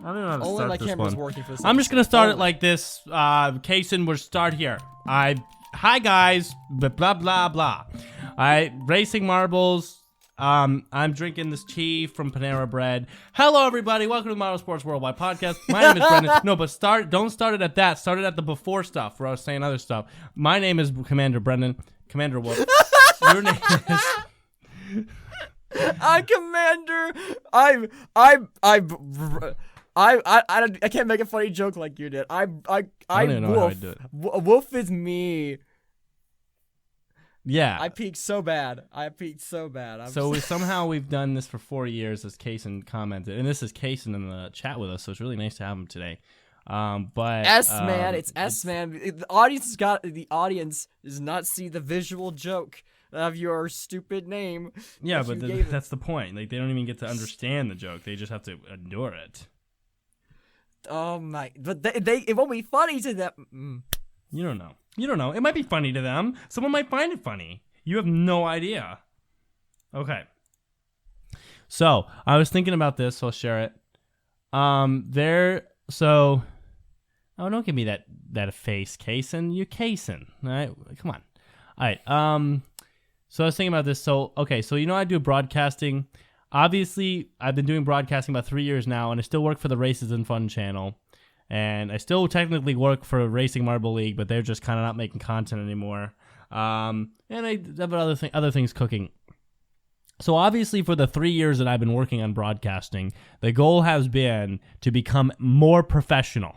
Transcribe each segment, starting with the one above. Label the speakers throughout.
Speaker 1: I don't know how to
Speaker 2: Only
Speaker 1: start
Speaker 2: my
Speaker 1: this
Speaker 2: camera's
Speaker 1: one.
Speaker 2: working for this
Speaker 1: I'm just gonna
Speaker 2: episode.
Speaker 1: start it like this. Kaysen, we'll start here. Hi guys, blah blah blah blah. Racing marbles. I'm drinking this tea from Panera Bread. Hello everybody, welcome to the Marble Sports Worldwide Podcast. My name is Brendan. No, but don't start it at that. Start it at the before stuff where I was saying other stuff. My name is Commander Brendan. Commander Wof. Your name is.
Speaker 2: I'm Commander. I can't make a funny joke like you did. I
Speaker 1: don't even know how I do it.
Speaker 2: Wolf is me.
Speaker 1: Yeah.
Speaker 2: I peaked so bad.
Speaker 1: Somehow we've done this for 4 years, as Kaysen commented, and this is Kaysen in the chat with us, so it's really nice to have him today. But
Speaker 2: man, it's man. The audience does not see the visual joke of your stupid name.
Speaker 1: Yeah, but that's the point. Like, they don't even get to understand the joke; they just have to endure it.
Speaker 2: Oh my! But it won't be funny to them.
Speaker 1: You don't know. It might be funny to them. Someone might find it funny. You have no idea. Okay. So I was thinking about this, so I'll share it. So, oh, don't give me that face, Kaysen. You're Kaysen. All right, come on. All right. So I was thinking about this. So, okay, so I do broadcasting. Obviously, I've been doing broadcasting about 3 years now, and I still work for the Races and Fun channel. And I still technically work for Racing Marble League, but they're just kind of not making content anymore. And I have other things cooking. So obviously, for the 3 years that I've been working on broadcasting, the goal has been to become more professional.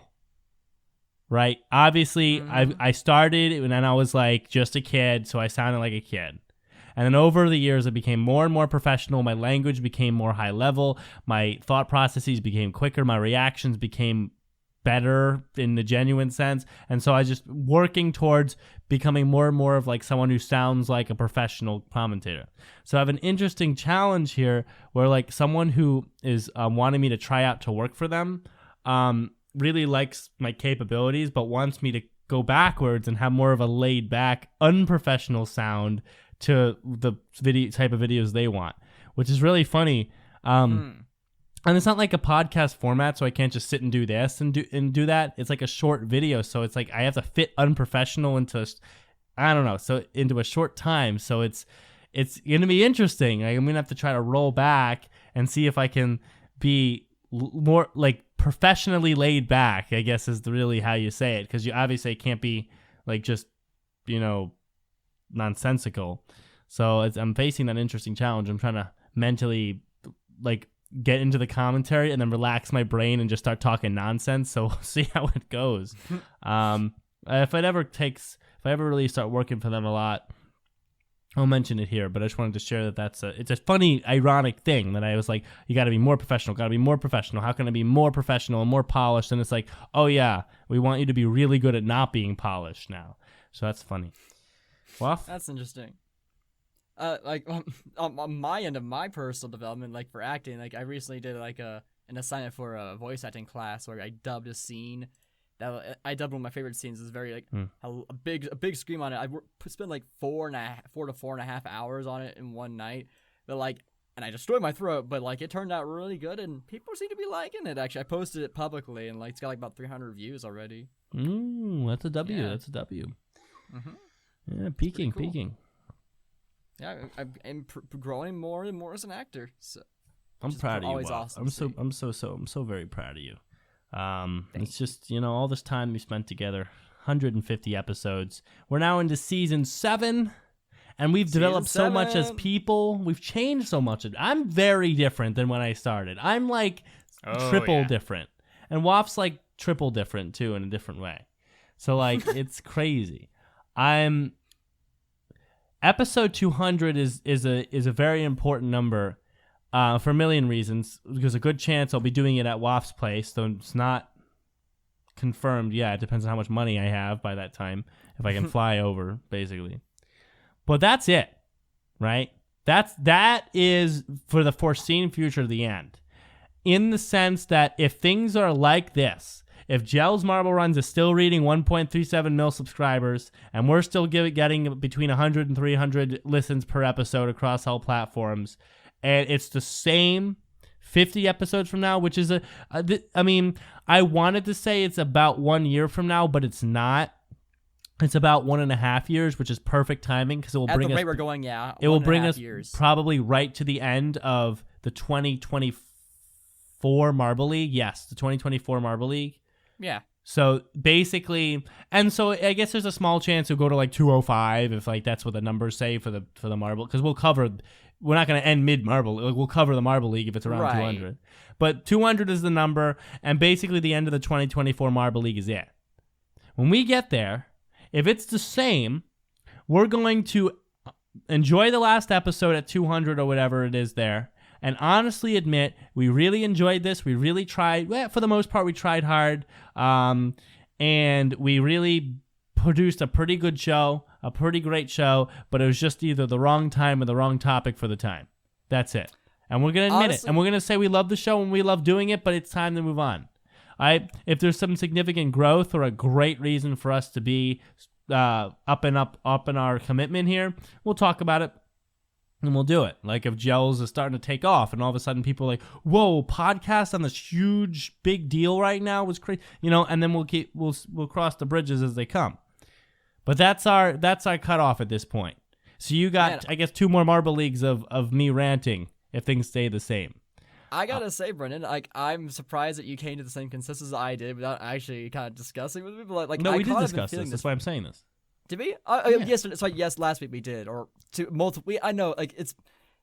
Speaker 1: Right? Obviously, I started when I was like just a kid, so I sounded like a kid. And then over the years, it became more and more professional. My language became more high level. My thought processes became quicker. My reactions became better in the genuine sense. And so I just working towards becoming more and more of like someone who sounds like a professional commentator. So I have an interesting challenge here where like someone who is wanting me to try out to work for them really likes my capabilities, but wants me to go backwards and have more of a laid back, unprofessional sound to the video type of videos they want, which is really funny. And it's not like a podcast format, so I can't just sit and do this and do that. It's like a short video, so it's like I have to fit unprofessional into, into a short time. So it's gonna be interesting. I'm gonna have to try to roll back and see if I can be more like professionally laid back, I guess is really how you say it, because you obviously can't be like just nonsensical. So I'm facing that interesting challenge. I'm trying to mentally like get into the commentary and then relax my brain and just start talking nonsense. So we'll see how it goes. If I ever really start working for them a lot, I'll mention it here, but I just wanted to share that it's a funny, ironic thing that I was like, you got to be more professional, How can I be more professional and more polished? And it's like, oh yeah, we want you to be really good at not being polished now. So that's funny. Wof?
Speaker 2: That's interesting. Like on my end of my personal development, like for acting, like I recently did like an assignment for a voice acting class where I dubbed a scene. I dubbed one of my favorite scenes. Is very like a big scream on it. I spent like 4 to 4.5 hours on it in one night. But like, and I destroyed my throat. But like, it turned out really good, and people seem to be liking it. Actually, I posted it publicly, and like it's got like about 300 views already.
Speaker 1: That's a W.
Speaker 2: Yeah.
Speaker 1: That's a W.
Speaker 2: Mm-hmm.
Speaker 1: Yeah, peaking.
Speaker 2: Yeah, I'm growing more and more as an actor. So
Speaker 1: I'm proud of you.
Speaker 2: Awesome
Speaker 1: I'm so very proud of you. It's just all this time we spent together, 150 episodes. We're now into season 7, and we've developed so much as people. We've changed so much. I'm very different than when I started. I'm like triple different, and Wof's like triple different too in a different way. So like it's crazy. Episode 200 is a very important number for a million reasons, because a good chance I'll be doing it at Wof's place, though it's not confirmed yet. It depends on how much money I have by that time, if I can fly over, basically. But that's it, right? That is for the foreseen future, the end. In the sense that if things are like this, if Gels Marble Runs is still reading 1.37 mil subscribers, and we're still getting between 100 and 300 listens per episode across all platforms, and it's the same 50 episodes from now, which is I mean, I wanted to say it's about 1 year from now, but it's not. It's about 1.5 years, which is perfect timing because it will bring us.
Speaker 2: At the rate we're going, yeah,
Speaker 1: it will bring us
Speaker 2: years.
Speaker 1: Probably right to the end of the 2024 Marble League. Yes, the 2024 Marble League.
Speaker 2: Yeah.
Speaker 1: So basically, and so I guess there's a small chance it'll go to like 205 if like that's what the numbers say for the Marble, because we're not going to end mid Marble. We'll cover the Marble League if it's around 200. But 200 is the number, and basically the end of the 2024 Marble League is it. When we get there, if it's the same, we're going to enjoy the last episode at 200 or whatever it is there, and honestly admit we really enjoyed this. We really tried. Well, for the most part, we tried hard, and we really produced a pretty good show, a pretty great show, but it was just either the wrong time or the wrong topic for the time. That's it. And we're going to admit it. And we're going to say we love the show and we love doing it, but it's time to move on. If there's some significant growth or a great reason for us to be up in our commitment here, we'll talk about it and we'll do it. Like if gels is starting to take off and all of a sudden people are like, whoa, podcast on this huge big deal right now was crazy, and then we'll cross the bridges as they come. But that's our cutoff at this point. So you got, I guess, 2 more Marble Leagues of me ranting if things stay the same.
Speaker 2: I gotta say, Brendan, like I'm surprised that you came to the same consensus I did without actually kind of discussing with people. Like,
Speaker 1: no, we did discuss this. That's why I'm saying this.
Speaker 2: Did we?
Speaker 1: Yeah.
Speaker 2: Yes. So yes, last week we did, or multiple. I know, like it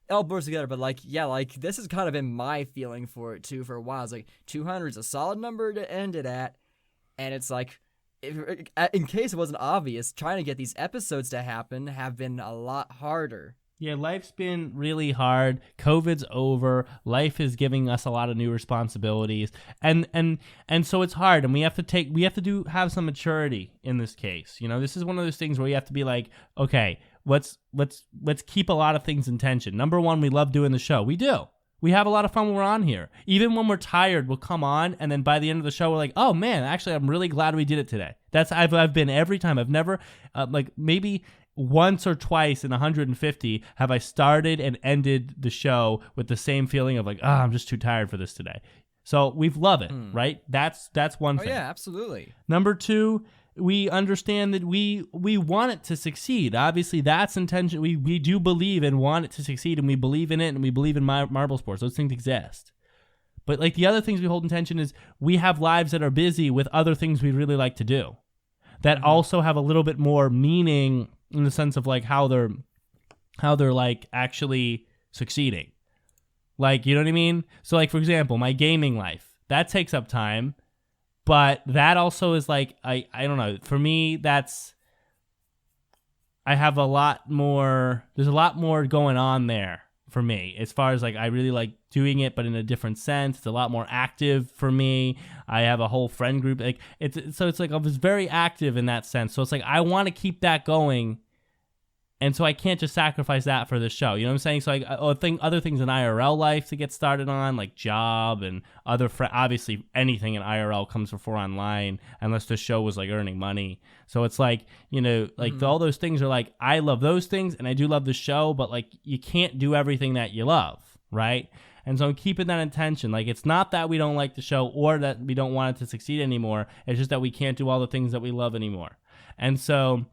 Speaker 2: all blurs together, but like yeah, like this has kind of been my feeling for it too for a while. It's like 200 is a solid number to end it at, and it's like, in case it wasn't obvious, trying to get these episodes to happen have been a lot harder.
Speaker 1: Yeah, life's been really hard. COVID's over. Life is giving us a lot of new responsibilities, and so it's hard. And we have to have some maturity in this case. This is one of those things where you have to be like, okay, let's keep a lot of things in tension. Number one, we love doing the show. We do. We have a lot of fun when we're on here. Even when we're tired, we'll come on, and then by the end of the show, we're like, oh man, actually, I'm really glad we did it today. That's I've been every time. I've never maybe once or twice in 150 have I started and ended the show with the same feeling of like, I'm just too tired for this today. So we love it, right? That's one thing.
Speaker 2: Oh yeah, absolutely.
Speaker 1: Number 2, we understand that we want it to succeed. Obviously, that's intention. We do believe and want it to succeed, and we believe in it, and we believe in marble sports. Those things exist. But like the other things we hold in tension is we have lives that are busy with other things we really like to do that also have a little bit more meaning in the sense of like how they're like actually succeeding. Like, you know what I mean? So like, for example, my gaming life, that takes up time, but that also is like, I don't know. For me, there's a lot more going on there for me as far as like, I really like doing it, but in a different sense. It's a lot more active for me. I have a whole friend group. Like it's like I was very active in that sense. So it's like, I want to keep that going. And so I can't just sacrifice that for the show. You know what I'm saying? So I think other things in IRL life to get started on, like job and other obviously anything in IRL comes before online, unless the show was like earning money. So it's like, all those things are like, I love those things and I do love the show, but like you can't do everything that you love, right? And so I'm keeping that in tension. Like it's not that we don't like the show or that we don't want it to succeed anymore. It's just that we can't do all the things that we love anymore. And so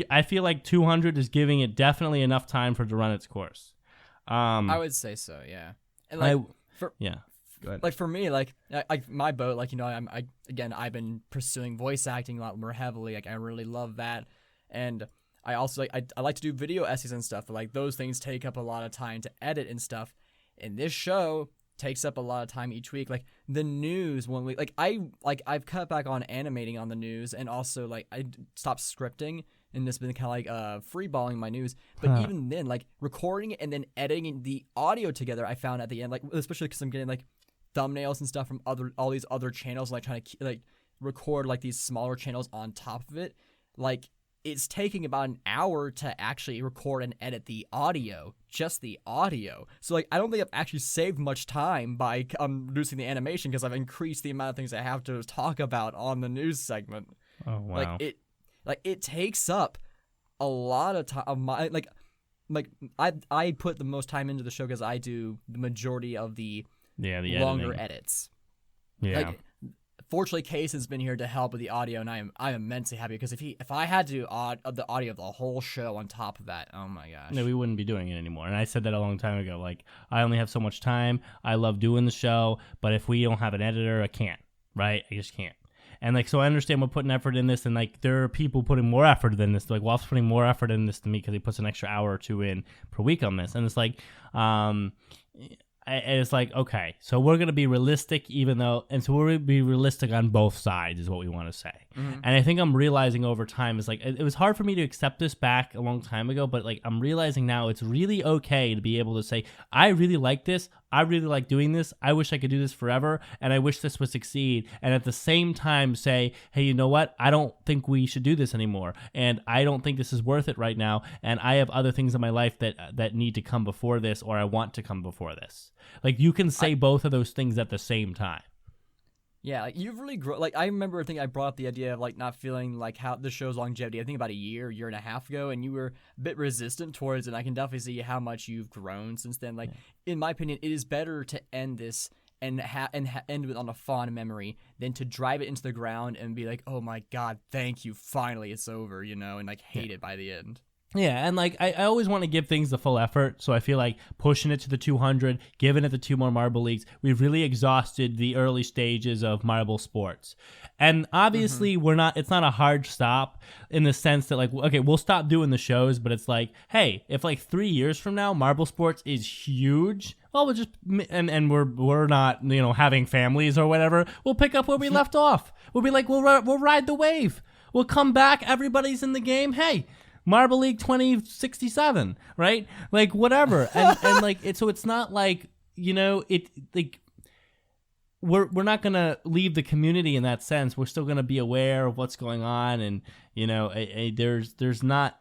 Speaker 1: I feel like 200 is giving it definitely enough time for it to run its course.
Speaker 2: I would say so, yeah. And Go ahead. Like for me, like my boat, like I've been pursuing voice acting a lot more heavily. Like I really love that, and I also I like to do video essays and stuff. But like those things take up a lot of time to edit and stuff. And this show takes up a lot of time each week. Like the news 1 week, I've cut back on animating on the news, and also like I stopped scripting and just been kind of like freeballing my news. But even then, like recording it and then editing the audio together, I found at the end, like especially because I'm getting like thumbnails and stuff from all these other channels, and like trying to like record like these smaller channels on top of it, like it's taking about an hour to actually record and edit the audio, just the audio. So like I don't think I've actually saved much time by reducing the animation, because I've increased the amount of things I have to talk about on the news segment.
Speaker 1: Oh wow!
Speaker 2: It takes up a lot of time of my I put the most time into the show because I do the majority of the
Speaker 1: Yeah, the
Speaker 2: longer
Speaker 1: editing.
Speaker 2: edits.
Speaker 1: Yeah.
Speaker 2: Like, fortunately, Case has been here to help with the audio, and I'm immensely happy because if I had to do the audio of the whole show on top of that, oh my gosh.
Speaker 1: No, we wouldn't be doing it anymore. And I said that a long time ago. Like, I only have so much time. I love doing the show, but if we don't have an editor, I can't. Right? I just can't. And like, so I understand we're putting effort in this, and like, there are people putting more effort than this. Like, Wolf's putting more effort in this than me because he puts an extra hour or two in per week on this. And it's like, it's like, okay, so we're going to be realistic and so we're going to be realistic on both sides is what we want to say. Mm-hmm. And I think I'm realizing over time is like, it was hard for me to accept this back a long time ago, but like, I'm realizing now it's really okay to be able to say, I really like this. I really like doing this. I wish I could do this forever. And I wish this would succeed. And at the same time say, hey, you know what? I don't think we should do this anymore. And I don't think this is worth it right now. And I have other things in my life that need to come before this, or I want to come before this. Like, you can say both of those things at the same time.
Speaker 2: Yeah, like, you've really grown. Like, I remember, I brought up the idea of like not feeling like how the show's longevity. I think about a year and a half ago, and you were a bit resistant towards it. And I can definitely see how much you've grown since then. Like, in my opinion, it is better to end this and end it on a fond memory than to drive it into the ground and be like, oh my god, thank you, finally it's over, and like hate it by the end.
Speaker 1: Yeah, and like, I always want to give things the full effort, so I feel like pushing it to the 200, giving it the 2 more Marble Leagues, we've really exhausted the early stages of Marble sports. And obviously, it's not a hard stop in the sense that like, okay, we'll stop doing the shows, but it's like, hey, if like 3 years from now, Marble sports is huge, well, we'll just, and we're not, having families or whatever, we'll pick up where we left off. We'll be like, we'll ride the wave. We'll come back, everybody's in the game, hey, Marble League 2067, right? Like, whatever. And like, so it's not like, like, we're not going to leave the community in that sense. We're still going to be aware of what's going on. And, there's not,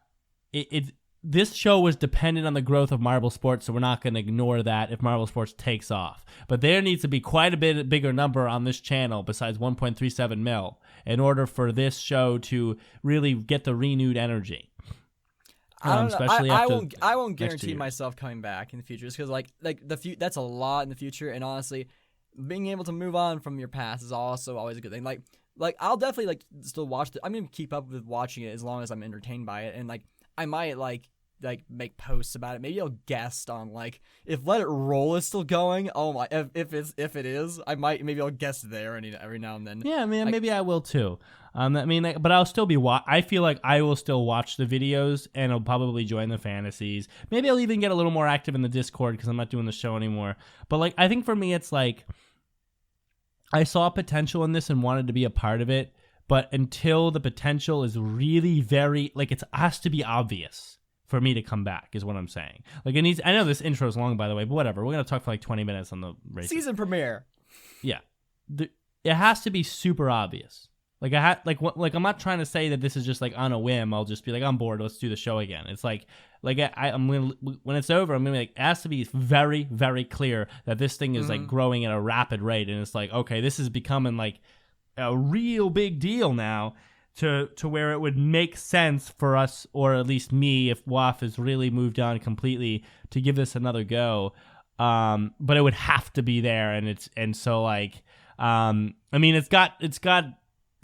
Speaker 1: this show was dependent on the growth of Marble Sports, so we're not going to ignore that if Marble Sports takes off. But there needs to be quite a bit bigger number on this channel besides 1.37 mil in order for this show to really get the renewed energy.
Speaker 2: Especially I won't guarantee myself coming back in the future, just because like that's a lot in the future, and honestly, being able to move on from your past is also always a good thing. Like I'll definitely like still watch I'm gonna keep up with watching it as long as I'm entertained by it, and like I might like make posts about it. Maybe I'll guest on like if Let It Roll is still going. Oh my, if it is, maybe I'll guest there every now and then.
Speaker 1: Yeah, I mean, maybe I will too. But I'll still be I feel like I will still watch the videos, and I'll probably join the fantasies. Maybe I'll even get a little more active in the Discord because I'm not doing the show anymore. But like, I think for me, it's like I saw potential in this and wanted to be a part of it. But until the potential is really very like, it has to be obvious for me to come back, is what I'm saying. Like, it needs. I know this intro is long, by the way, but whatever. We're gonna talk for like 20 minutes on the race.
Speaker 2: Season premiere.
Speaker 1: Yeah, it has to be super obvious. Like I'm not trying to say that this is just like on a whim. I'll just be like, I'm bored. Let's do the show again. It's like I'm gonna, when it's over, I'm gonna be like, it has to be very, very clear that this thing is like growing at a rapid rate, and it's like, okay, this is becoming like a real big deal now. To where it would make sense for us, or at least me, if WAF has really moved on completely, to give this another go. But it would have to be there, it's got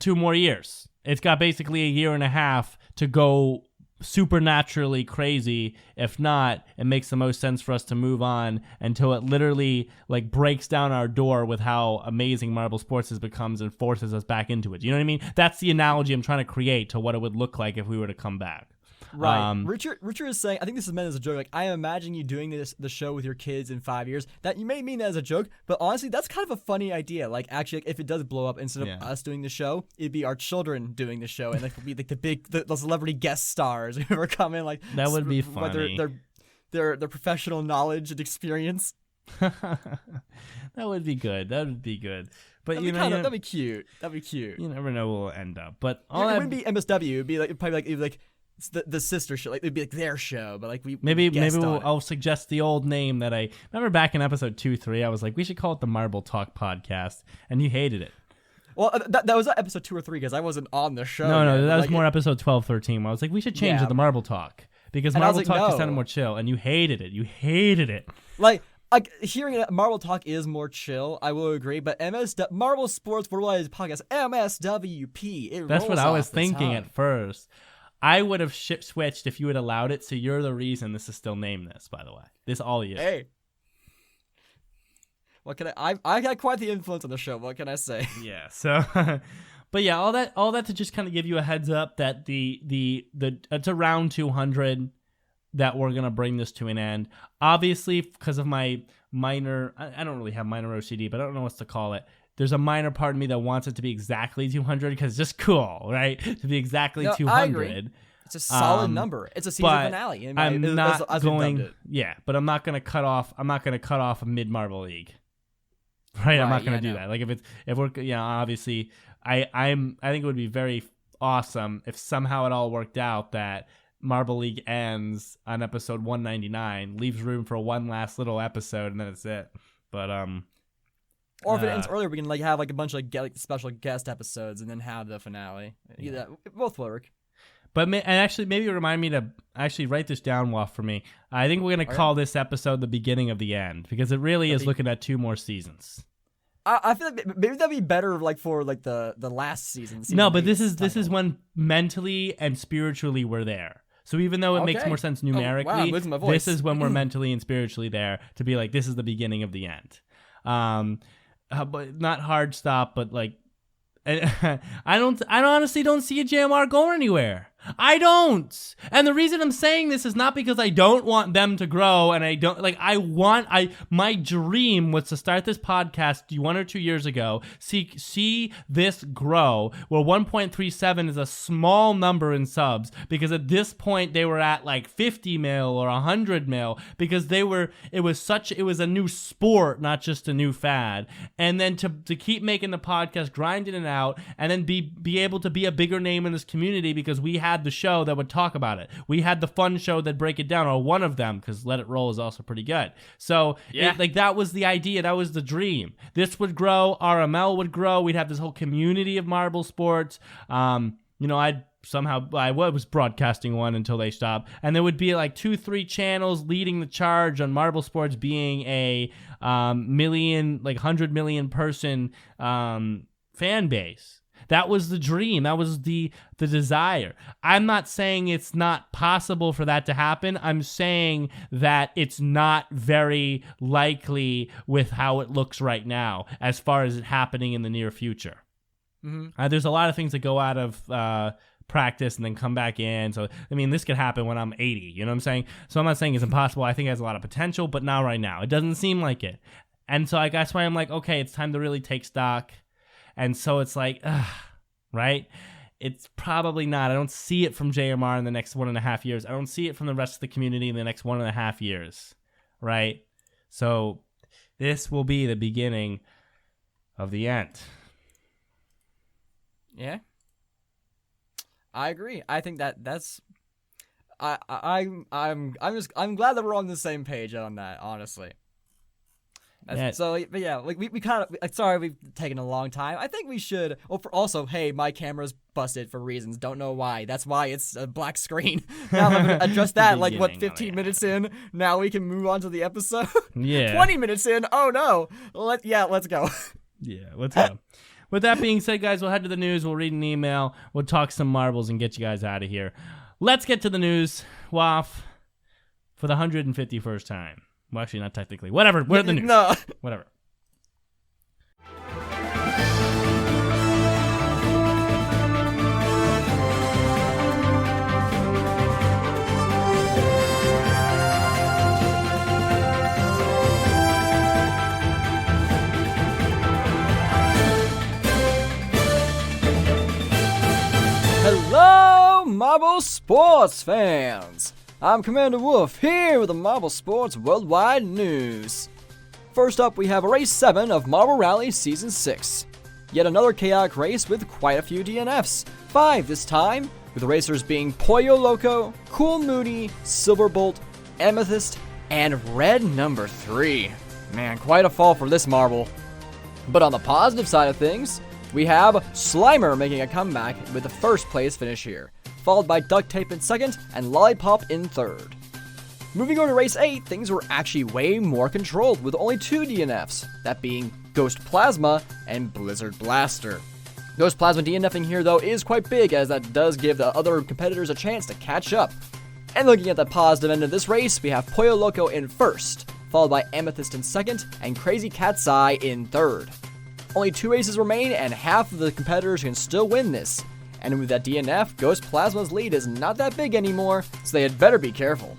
Speaker 1: 2 more years. It's got basically a year and a half to go supernaturally crazy. If not, it makes the most sense for us to move on until it literally like breaks down our door with how amazing Marble Sports has becomes and forces us back into it. You know what I mean? That's the analogy I'm trying to create to what it would look like if we were to come back.
Speaker 2: Right. Richard is saying, I think this is meant as a joke, like, I imagine you doing the show with your kids in 5 years. That you may mean that as a joke, but honestly, that's kind of a funny idea. Like, actually, like, if it does blow up, instead of us doing the show, it'd be our children doing the show, and like it'd be like the celebrity guest stars who ever come in, like,
Speaker 1: that would be funny.
Speaker 2: Their professional knowledge and experience.
Speaker 1: That would be good. But
Speaker 2: that'd be cute.
Speaker 1: You never know where we'll end up. But
Speaker 2: it wouldn't be MSW. It'd be like it'd be like the sister show, like it'd be like their show, but like
Speaker 1: I'll suggest the old name that I remember back in episode 2-3. I was like, we should call it the Marble Talk Podcast, and you hated it.
Speaker 2: Well, that was episode 2 or 3 because I wasn't on the show.
Speaker 1: No, that was more episode 12-13. Where I was like, we should change it to Marble Talk because Marble Talk is kind of more chill, and you hated it. Like,
Speaker 2: like hearing that Marvel talk is more chill. I will agree, but Marvel Sports Worldwide Podcast MSWP.
Speaker 1: That's what I was thinking at first. I would have switched if you had allowed it. So you're the reason this is still named this. By the way, this all you.
Speaker 2: Hey. What can I got quite the influence on the show. What can I say?
Speaker 1: Yeah. So, but yeah, all that to just kind of give you a heads up that the it's around 200 that we're gonna bring this to an end. Obviously, because of my minor, I don't really have minor OCD, but I don't know what to call it. There's a minor part of me that wants it to be exactly 200 because it's just cool, right? To be exactly 200.
Speaker 2: I agree. It's a solid number. It's a season finale.
Speaker 1: I'm not going. Yeah, but I'm not gonna cut off. I'm not gonna cut off a mid Marvel League. Right, I'm not gonna do that. Like if we're obviously I think it would be very awesome if somehow it all worked out that Marvel League ends on episode 199, leaves room for one last little episode, and then it's it. But
Speaker 2: or if it ends earlier, we can have a bunch of special guest episodes and then have the finale. Yeah, both work.
Speaker 1: But maybe remind me to actually write this down, Wof, for me. I think we're going to call this episode the beginning of the end because it really is looking at 2 more seasons.
Speaker 2: I feel like maybe that'd be better for the last season.
Speaker 1: No, but this is when mentally and spiritually we're there. So even though it makes more sense numerically,
Speaker 2: I'm losing my voice.
Speaker 1: This is when we're mentally and spiritually there to be like, this is the beginning of the end. But not hard stop, but like, I honestly don't see a JMR going anywhere. I don't. And the reason I'm saying this is not because I don't want them to grow and I don't my dream was to start this podcast 1 or 2 years ago, see this grow where 1.37 is a small number in subs because at this point they were at like 50 mil or 100 mil because it was a new sport, not just a new fad. And then to keep making the podcast, grinding it out and then be able to be a bigger name in this community because we had the show that would talk about it. We had the fun show that break it down, or one of them, because Let It Roll is also pretty good. So that was the idea. That was the dream. This would grow. RML would grow. We'd have this whole community of Marble Sports. I was broadcasting one until they stopped, and there would be like 2-3 channels leading the charge on Marble Sports being a 100 million person fan base. That was the dream. That was the desire. I'm not saying it's not possible for that to happen. I'm saying that it's not very likely with how it looks right now as far as it happening in the near future. Mm-hmm. There's a lot of things that go out of practice and then come back in. So, I mean, this could happen when I'm 80. You know what I'm saying? So I'm not saying it's impossible. I think it has a lot of potential, but not right now. It doesn't seem like it. And so that's why I'm like, okay, it's time to really take stock. And so it's like, right? It's probably not. I don't see it from JMR in the next 1.5 years. I don't see it from the rest of the community in the next 1.5 years, right? So this will be the beginning of the end.
Speaker 2: Yeah, I agree. I think that's. I'm glad that we're on the same page on that. Honestly. So, but yeah, like we kind of, sorry we've taken a long time. I think we should, hey, my camera's busted for reasons, don't know why. That's why it's a black screen. Now I'm going to address that, 15 minutes in? Now we can move on to the episode?
Speaker 1: Yeah.
Speaker 2: 20 minutes in? Oh no. Let's go.
Speaker 1: Yeah, let's go. With that being said, guys, we'll head to the news, we'll read an email, we'll talk some marbles and get you guys out of here. Let's get to the news, Wof, for the 151st time. Well, actually, not technically. Whatever. We're the news.
Speaker 2: No.
Speaker 1: Whatever.
Speaker 2: Hello, Marble Sports fans. I'm Commander Wof, here with the Marble Sports Worldwide News. First up, we have Race 7 of Marble Rally Season 6. Yet another chaotic race with quite a few DNFs. 5 this time, with the racers being Pollo Loco, Cool Moody, Silverbolt, Amethyst, and Red Number 3. Man, quite a fall for this marble. But on the positive side of things, we have Slimer making a comeback with the first place finish here, followed by Duct Tape in second and Lollipop in third. Moving on to Race 8, things were actually way more controlled with only 2 DNFs, that being Ghost Plasma and Blizzard Blaster. Ghost Plasma DNFing here though is quite big, as that does give the other competitors a chance to catch up. And looking at the positive end of this race, we have Pollo Loco in first, followed by Amethyst in second, and Crazy Cat's Eye in third. Only 2 races remain, and half of the competitors can still win this. And with that DNF, Ghost Plasma's lead is not that big anymore, so they had better be careful.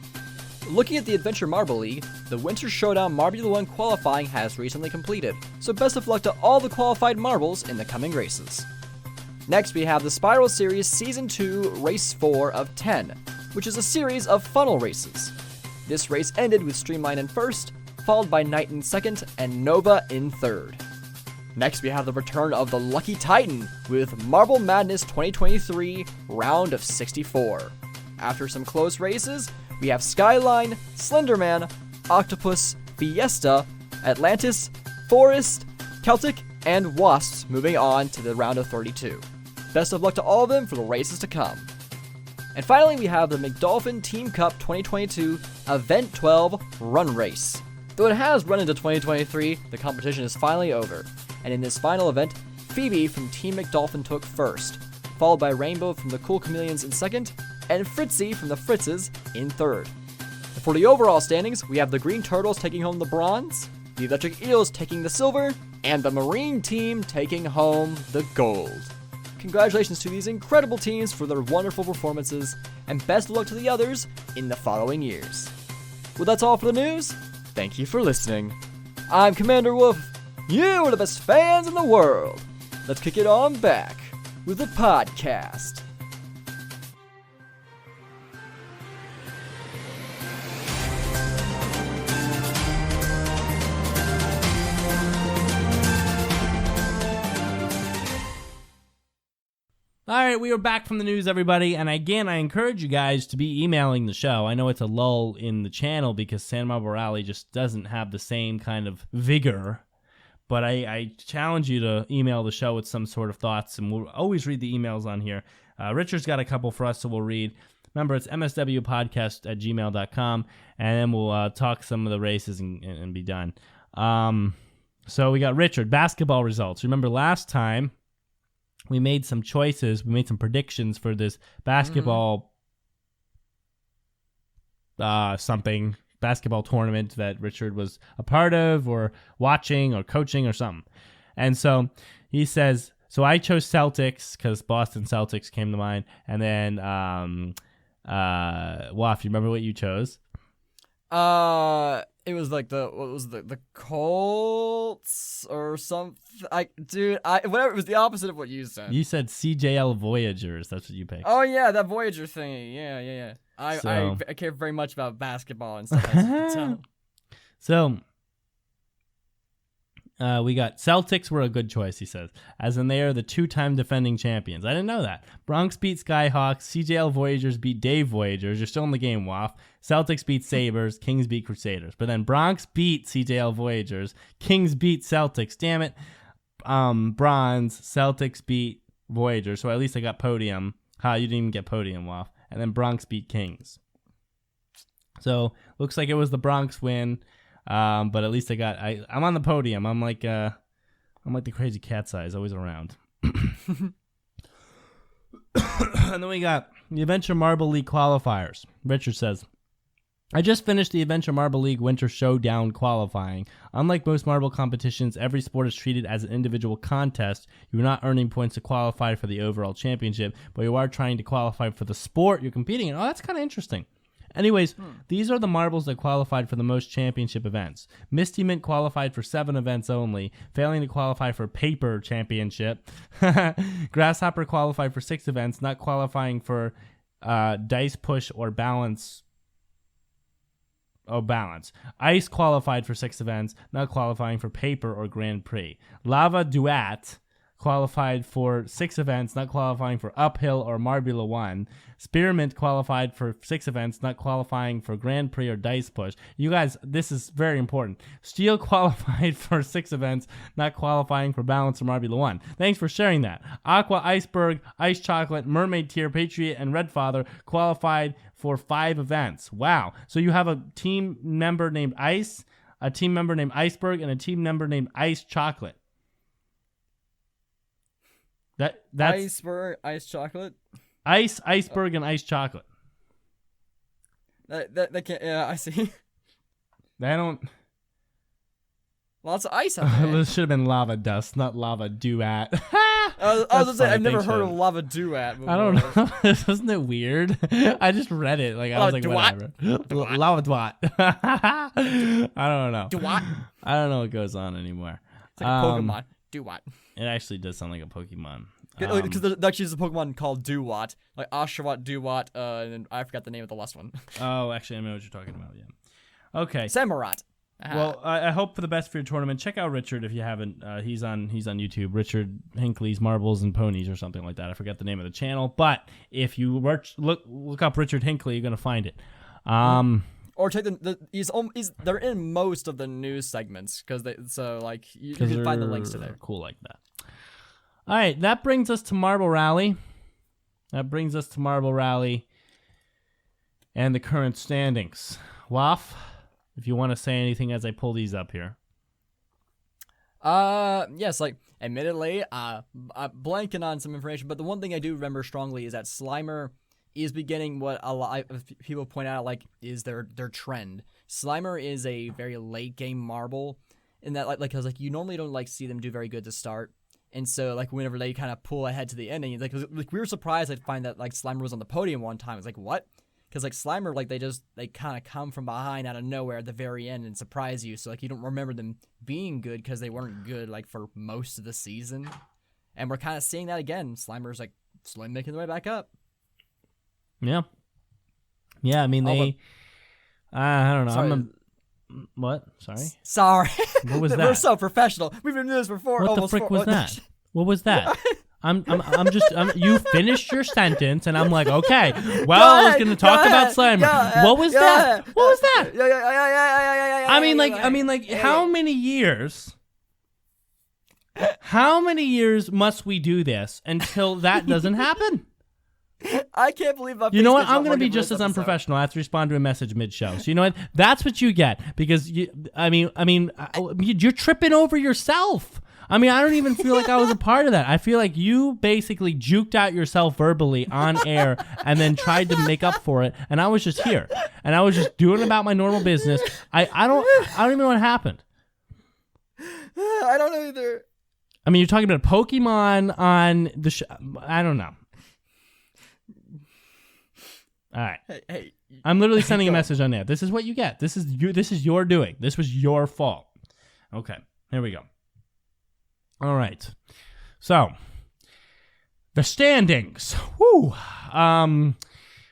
Speaker 2: Looking at the Adventure Marble League, the Winter Showdown Marbula 1 qualifying has recently completed, so best of luck to all the qualified marbles in the coming races. Next, we have the Spiral Series Season 2 Race 4 of 10, which is a series of funnel races. This race ended with Streamline in first, followed by Knight in second, and Nova in third. Next, we have the return of the Lucky Titan with Marble Madness 2023 Round of 64. After some close races, we have Skyline, Slenderman, Octopus, Fiesta, Atlantis, Forest, Celtic, and Wasps moving on to the round of 32. Best of luck to all of them for the races to come. And finally, we have the McDolphin Team Cup 2022 Event 12 Run Race. Though it has run into 2023, the competition is finally over. And in this final event, Phoebe from Team McDolphin took first, followed by Rainbow from the Cool Chameleons in second, and Fritzy from the Fritzes in third. For the overall standings, we have the Green Turtles taking home the bronze, the Electric Eels taking the silver, and the Marine team taking home the gold. Congratulations to these incredible teams for their wonderful performances, and best of luck to the others in the following years. Well, that's all for the news. Thank you for listening. I'm Commander Wof. You are the best fans in the world. Let's kick it on back with the podcast.
Speaker 1: All right, we are back from the news, everybody. And again, I encourage you guys to be emailing the show. I know it's a lull in the channel because San Marble Rally just doesn't have the same kind of vigor. But I challenge you to email the show with some sort of thoughts, and we'll always read the emails on here. Richard's got a couple for us, so we'll read. Remember, it's MSW Podcast at gmail.com, and then we'll talk some of the races and be done. So we got Richard, basketball results. Remember last time we made some choices, we made some predictions for this basketball basketball tournament that Richard was a part of or watching or coaching or something. And so he says, so I chose Celtics because Boston Celtics came to mind. And then, Wof, you remember what you chose?
Speaker 2: It was like the Colts or something. Whatever, it was the opposite of what you said.
Speaker 1: You said CJL Voyagers. That's what you picked.
Speaker 2: Oh yeah, that Voyager thingy. Yeah. I care very much about basketball and stuff. As you can tell.
Speaker 1: So, we got Celtics were a good choice, he says, as in they are the 2-time defending champions. I didn't know that. Bronx beat Skyhawks. CJL Voyagers beat Dave Voyagers. You're still in the game, Wof. Celtics beat Sabres. Kings beat Crusaders. But then Bronx beat CJL Voyagers. Kings beat Celtics. Damn it. Bronze. Celtics beat Voyagers. So at least I got podium. You didn't even get podium, Wof. And then Bronx beat Kings. So looks like it was the Bronx win. But at least I'm on the podium. I'm like the crazy cat's eyes, always around. And then we got the Adventure Marble League qualifiers. Richard says, I just finished the Adventure Marble League Winter Showdown qualifying. Unlike most marble competitions, every sport is treated as an individual contest. You are not earning points to qualify for the overall championship, but you are trying to qualify for the sport you're competing in. Oh, that's kind of interesting. Anyways, these are the marbles that qualified for the most championship events. Misty Mint qualified for 7 events only, failing to qualify for Paper Championship. Grasshopper qualified for 6 events, not qualifying for Dice Push or Balance. Ice qualified for 6 events, not qualifying for Paper or Grand Prix. Lava Duat qualified for 6 events, not qualifying for Uphill or Marbula 1. Spearmint qualified for 6 events, not qualifying for Grand Prix or Dice Push. You guys, this is very important. Steel qualified for 6 events, not qualifying for Balance or Marbula 1. Thanks for sharing that. Aqua, Iceberg, Ice Chocolate, Mermaid Tier, Patriot, and Red Father qualified for 5 events. Wow. So you have a team member named Ice, a team member named Iceberg, and a team member named Ice Chocolate. That's
Speaker 2: Iceberg, Ice Chocolate?
Speaker 1: Ice, Iceberg, and Ice Chocolate.
Speaker 2: That can't, yeah, I see.
Speaker 1: They don't...
Speaker 2: Lots of ice out there.
Speaker 1: This should have been Lava Dust, not Lava Duat.
Speaker 2: I was gonna say, I've never heard of Lava Duat before.
Speaker 1: I don't know. Isn't it weird? I just read it. Like, I was like, whatever. Lava Duat. I don't know.
Speaker 2: Duat?
Speaker 1: I don't know what goes on anymore.
Speaker 2: It's like a Pokemon. Duat.
Speaker 1: It actually does sound like a Pokemon.
Speaker 2: Because there's actually a Pokemon called Duat. Like Oshawott, Duat, and then I forgot the name of the last one.
Speaker 1: Oh, actually, I know what you're talking about, yeah. Okay.
Speaker 2: Samurott.
Speaker 1: Well, I hope for the best for your tournament. Check out Richard if you haven't. He's on YouTube. Richard Hinckley's Marbles and Ponies or something like that. I forget the name of the channel, but if you look up Richard Hinckley, you're gonna find it.
Speaker 2: Or check they're in most of the news segments because you can find the links to there.
Speaker 1: Cool like that. All right, that brings us to Marble Rally. And the current standings. Wof, if you want to say anything as I pull these up here.
Speaker 2: Yes, admittedly, I'm blanking on some information, but the one thing I do remember strongly is that Slimer is beginning what a lot of people point out, is their trend. Slimer is a very late game marble in that, because you normally don't, see them do very good to start. And so, whenever they kind of pull ahead to the ending, we were surprised to find that, Slimer was on the podium one time. It's what? Because, Slimer, they kind of come from behind out of nowhere at the very end and surprise you. So, you don't remember them being good because they weren't good, for most of the season. And we're kind of seeing that again. Slimer's, slowly making their way back up.
Speaker 1: Yeah. Yeah, I mean, I don't know.
Speaker 2: Sorry.
Speaker 1: What? Sorry?
Speaker 2: Sorry.
Speaker 1: What was that?
Speaker 2: We're so professional. We've been doing this before.
Speaker 1: What the frick was that? What was that? I'm just you finished your sentence and I'm like, okay, well, I was gonna talk about Slimer. What was that? What was that?
Speaker 2: Yeah.
Speaker 1: I mean, how many years? How many years must we do this until that doesn't happen?
Speaker 2: I can't believe I'm.
Speaker 1: You know what? I'm going to be just as unprofessional. I have to respond to a message mid-show. So you know what? That's what you get because you're tripping over yourself. I mean, I don't even feel like I was a part of that. I feel like you basically juked out yourself verbally on air and then tried to make up for it. And I was just here and I was just doing about my normal business. I don't even know what happened.
Speaker 2: I don't know either.
Speaker 1: I mean, you're talking about Pokemon on the show. I don't know. All right.
Speaker 2: Hey.
Speaker 1: I'm literally sending a message on there. This is what you get. This is your doing. This was your fault. Okay. Here we go. All right. So, the standings. Woo.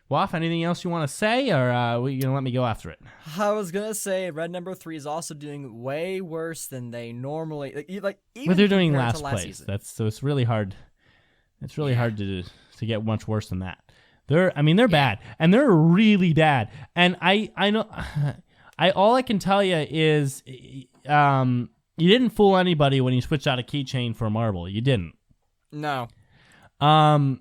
Speaker 1: Wof, anything else you want to say, or are you gonna let me go after it?
Speaker 2: I was gonna say red number 3 is also doing way worse than they normally even.
Speaker 1: But they're doing last place.
Speaker 2: Season.
Speaker 1: So it's really hard. It's really hard to get much worse than that. They're bad, and they're really bad. And I know, all I can tell you is, you didn't fool anybody when you switched out a keychain for a marble. You didn't.
Speaker 2: No.
Speaker 1: I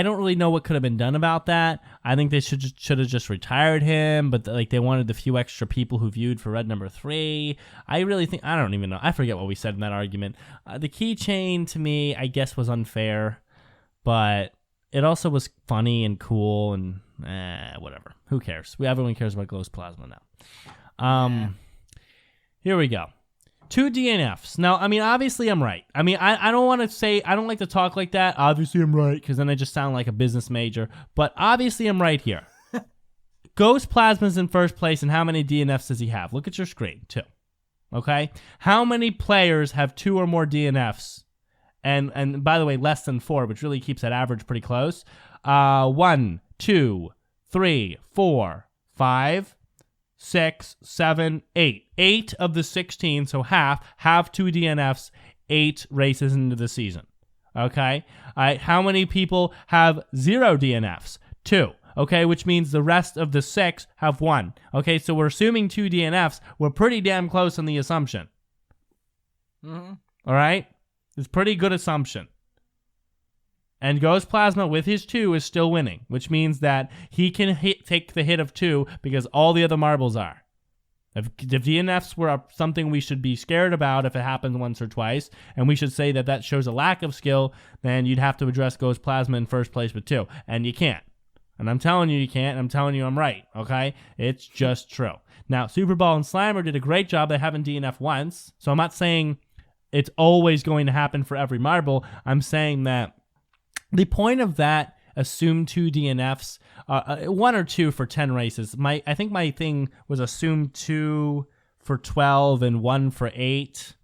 Speaker 1: don't really know what could have been done about that. I think they should have just retired him, but they wanted the few extra people who viewed for red number 3. I really think, I don't even know. I forget what we said in that argument. The keychain to me, I guess, was unfair, but it also was funny and cool and whatever. Who cares? Everyone cares about Glow's Plasma now. Here we go. 2 DNFs. Now, I mean, obviously I'm right. I mean, I don't want to say, I don't like to talk like that. Obviously I'm right, because then I just sound like a business major. But obviously I'm right here. Ghost Plasma's in first place, and how many DNFs does he have? Look at your screen, 2. Okay? How many players have 2 or more DNFs? And by the way, less than 4, which really keeps that average pretty close. 1, 2, 3, 4, 5, 6, 7, 8. 8 of the 16, so half, have 2 DNFs 8 races into the season. Okay? All right, how many people have 0 DNFs? 2. Okay, which means the rest of the 6 have 1. Okay, so we're assuming 2 DNFs. We're pretty damn close on the assumption.
Speaker 2: Mm-hmm.
Speaker 1: All right? It's a pretty good assumption. And Ghost Plasma with his 2 is still winning, which means that he can take the hit of 2 because all the other marbles are. If DNFs were something we should be scared about if it happens once or twice, and we should say that shows a lack of skill, then you'd have to address Ghost Plasma in first place with 2. And you can't. And I'm telling you can't. I'm telling you I'm right, okay? It's just true. Now, Super Ball and Slimer did a great job. They haven't DNF once. So I'm not saying it's always going to happen for every marble. I'm saying that the point of that assumed 2 DNFs, 1 or 2 for 10 races. I think my thing was assumed 2 for 12 and 1 for 8,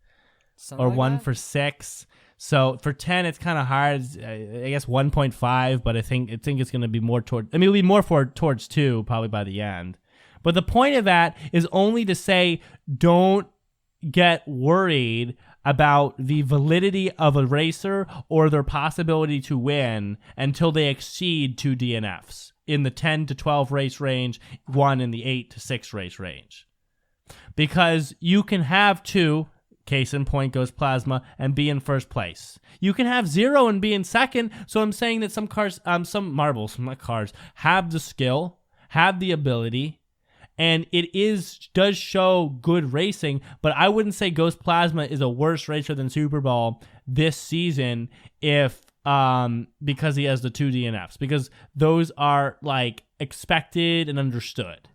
Speaker 2: Something
Speaker 1: or
Speaker 2: like
Speaker 1: 1
Speaker 2: that?
Speaker 1: for 6. So for 10, it's kind of hard. I guess 1.5, but I think it's going to be more it'll be more towards 2 probably by the end. But the point of that is only to say, don't get worried about the validity of a racer or their possibility to win until they exceed 2 DNFs in the 10 to 12 race range, 1 in the 8 to 6 race range. Because you can have 2, case in point Ghost Plasma, and be in first place. You can have 0 and be in second. So I'm saying that some marbles, not cars, have the skill, have the ability, and it does show good racing, but I wouldn't say Ghost Plasma is a worse racer than Super Ball this season because he has the 2 DNFs, because those are like expected and understood.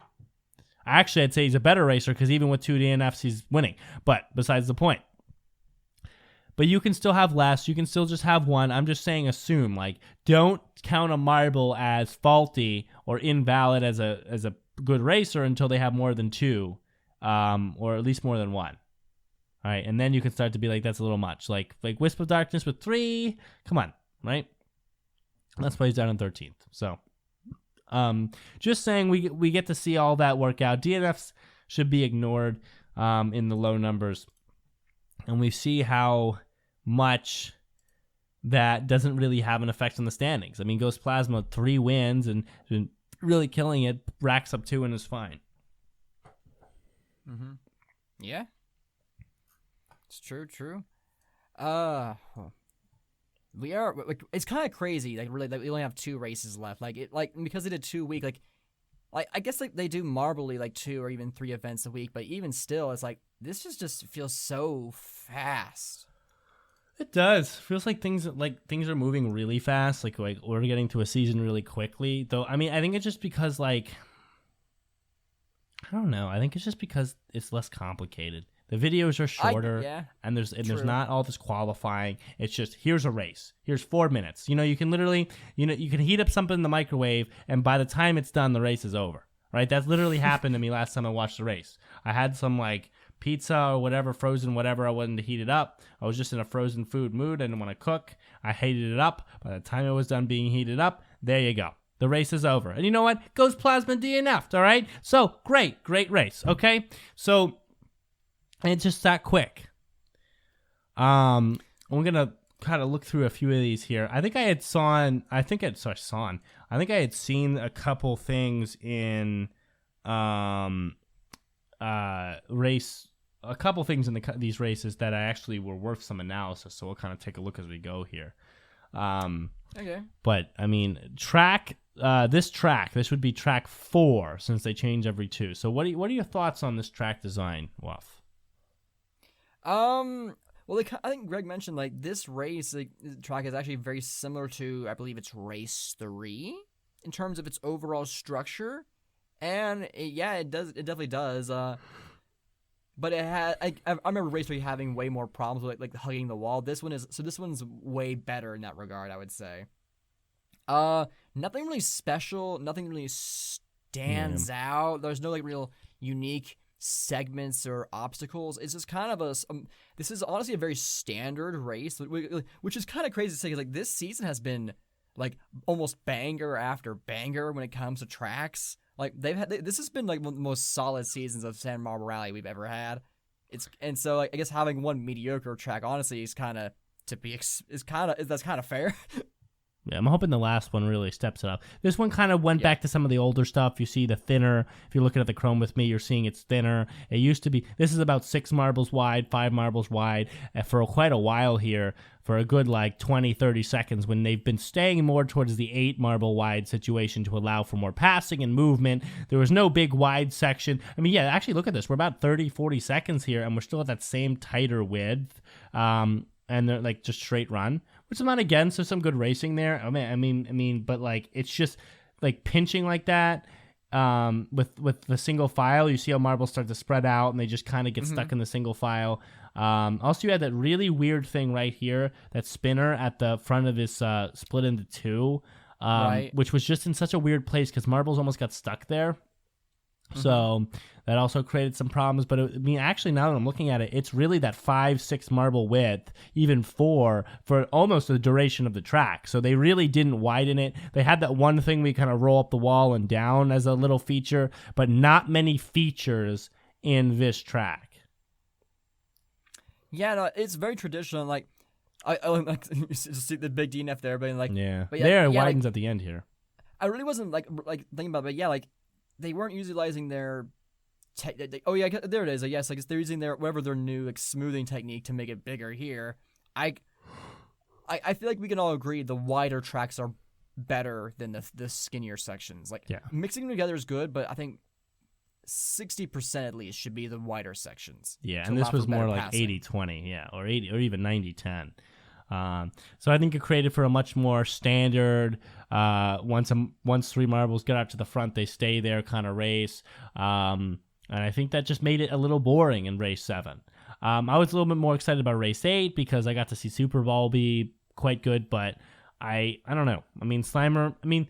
Speaker 1: Actually, I'd say he's a better racer because even with 2 DNFs, he's winning. But besides the point. But you can still have less. You can still just have 1. I'm just saying assume. Like, don't count a marble as faulty or invalid as a good racer until they have more than 2, or at least more than 1. All right, and then you can start to be like, that's a little much. Like Wisp of Darkness with 3, come on, right? And that's why he's down in 13th. So, just saying we get to see all that work out. DNFs should be ignored in the low numbers, and we see how much that doesn't really have an effect on the standings. I mean, Ghost Plasma 3 wins and really killing it, racks up 2 and is fine.
Speaker 2: Mm-hmm. Yeah. It's true. We are like, it's kind of crazy. Like, really, like, we only have 2 races left. Because they did 2 week. Like I guess like they do marbly like 2 or even 3 events a week. But even still, it's like this just feels so fast.
Speaker 1: It does. Feels like things are moving really fast. Like we're getting to a season really quickly. Though, I mean, I think it's just because I don't know. I think it's just because it's less complicated. The videos are shorter, and there's not all this qualifying. It's just, here's a race. Here's 4 minutes. You can literally, you can heat up something in the microwave, and by the time it's done, the race is over. Right? That's literally happened to me last time I watched the race. I had some pizza or whatever, frozen whatever. I wanted to heat it up. I was just in a frozen food mood. I didn't want to cook. I heated it up. By the time it was done being heated up, there you go. The race is over. And you know what? Ghost Plasma DNF'd, all right? So, great race, okay? So, it's just that quick. I'm going to kind of look through a few of these here. I think I had seen a couple things in these races that I actually were worth some analysis. So we'll kind of take a look as we go here.
Speaker 2: Okay.
Speaker 1: But I mean, this would be track 4 since they change every 2. So what are your thoughts on this track design, Wof?
Speaker 2: Well, I think Greg mentioned this race track is actually very similar to, I believe it's race 3 in terms of its overall structure, and it definitely does. But it had I remember race 3 having way more problems with like hugging the wall. This one's way better in that regard, I would say. Nothing really special, nothing really stands out. There's no real unique segments or obstacles. It's just kind of this is honestly a very standard race, which is kind of crazy to say, because this season has been almost banger after banger when it comes to tracks. This has been one of the most solid seasons of Sand Marble Rally we've ever had. So I guess having one mediocre track honestly is kind of that's kind of fair.
Speaker 1: Yeah, I'm hoping the last one really steps it up. This one kind of went back to some of the older stuff. You see the thinner. If you're looking at the Chrome with me, you're seeing it's thinner. It used to be, this is about 6 marbles wide, 5 marbles wide for quite a while here, for a good like 20, 30 seconds, when they've been staying more towards the 8 marble wide situation to allow for more passing and movement. There was no big wide section. I mean, yeah, actually look at this. We're about 30, 40 seconds here, and we're still at that same tighter width. And they're like just straight run, which I'm not against. There's some good racing there. I mean, but like it's just like pinching like that. With the single file, you see how marbles start to spread out and they just kind of get stuck in the single file. Also, you had that really weird thing right here, that spinner at the front of this split into 2, which was just in such a weird place because marbles almost got stuck there. So that also created some problems. But actually, now that I'm looking at it, it's really that 5-6 marble width, even 4, for almost the duration of the track. So they really didn't widen it. They had that one thing we kind of roll up the wall and down as a little feature, but not many features in this track.
Speaker 2: Yeah, no, it's very traditional. Like, I like you see the big DNF there, but like,
Speaker 1: yeah,
Speaker 2: but
Speaker 1: there it widens at the end here.
Speaker 2: I really wasn't like thinking about it, but yeah, like they weren't utilizing their oh yeah, there it is. I guess like they're using their new like smoothing technique to make it bigger here. I feel like we can all agree the wider tracks are better than the skinnier sections. Like, mixing them together is good, but I think 60% at least should be the wider sections.
Speaker 1: Yeah, and this was more like 80-20, or 80 or even 90-10. So I think it created for a much more standard, once 3 marbles get out to the front, they stay there kind of race. And I think that just made it a little boring in race 7. I was a little bit more excited about race 8 because I got to see Super Bowl be quite good, but I don't know. I mean, Slimer. I mean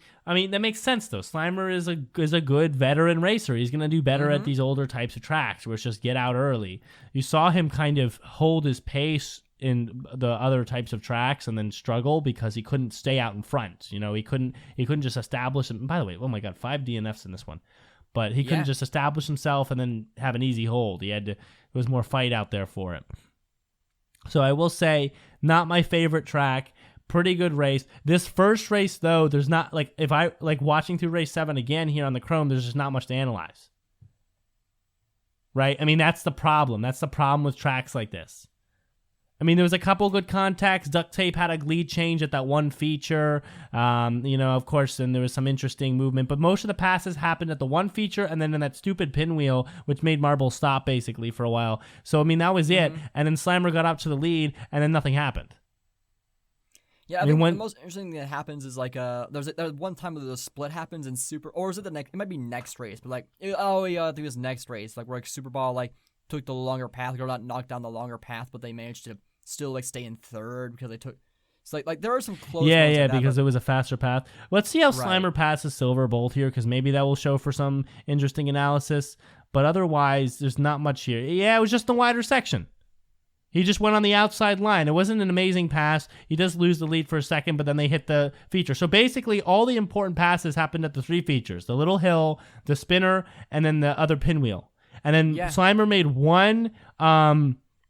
Speaker 1: that makes sense though. Slimer is a good veteran racer. He's gonna do better at these older types of tracks where it's just get out early. You saw him kind of hold his pace in the other types of tracks and then struggle because he couldn't stay out in front. You know, he couldn't just establish him. By the way, oh my God, 5 DNFs in this one. But he couldn't just establish himself and then have an easy hold. There was more fight out there for it. So I will say, not my favorite track. Pretty good race. This first race, though, there's not, like, if I, like, watching through race 7 again here on the Chrome, there's just not much to analyze. Right? I mean, that's the problem. That's the problem with tracks like this. I mean, there was a couple good contacts. Duct Tape had a lead change at that one feature. Of course, and there was some interesting movement. But most of the passes happened at the one feature and then in that stupid pinwheel, which made Marble stop, basically, for a while. So, I mean, that was it. And then Slimer got up to the lead, and then nothing happened.
Speaker 2: Yeah, I think the most interesting thing that happens is like there's one time where the split happens in Super, or is it the next? It might be next race, but like I think it was next race, like where like Super Ball like took the longer path, or not knocked down the longer path, but they managed to still like stay in third because they took. It's like there are some close.
Speaker 1: Yeah, because it was a faster path. Let's see how Slimer passes Silver Bolt here, because maybe that will show for some interesting analysis. But otherwise, there's not much here. Yeah, it was just the wider section. He just went on the outside line. It wasn't an amazing pass. He does lose the lead for a second, but then they hit the feature. So basically, all the important passes happened at the 3 features: the little hill, the spinner, and then the other pinwheel. And then Slimer made one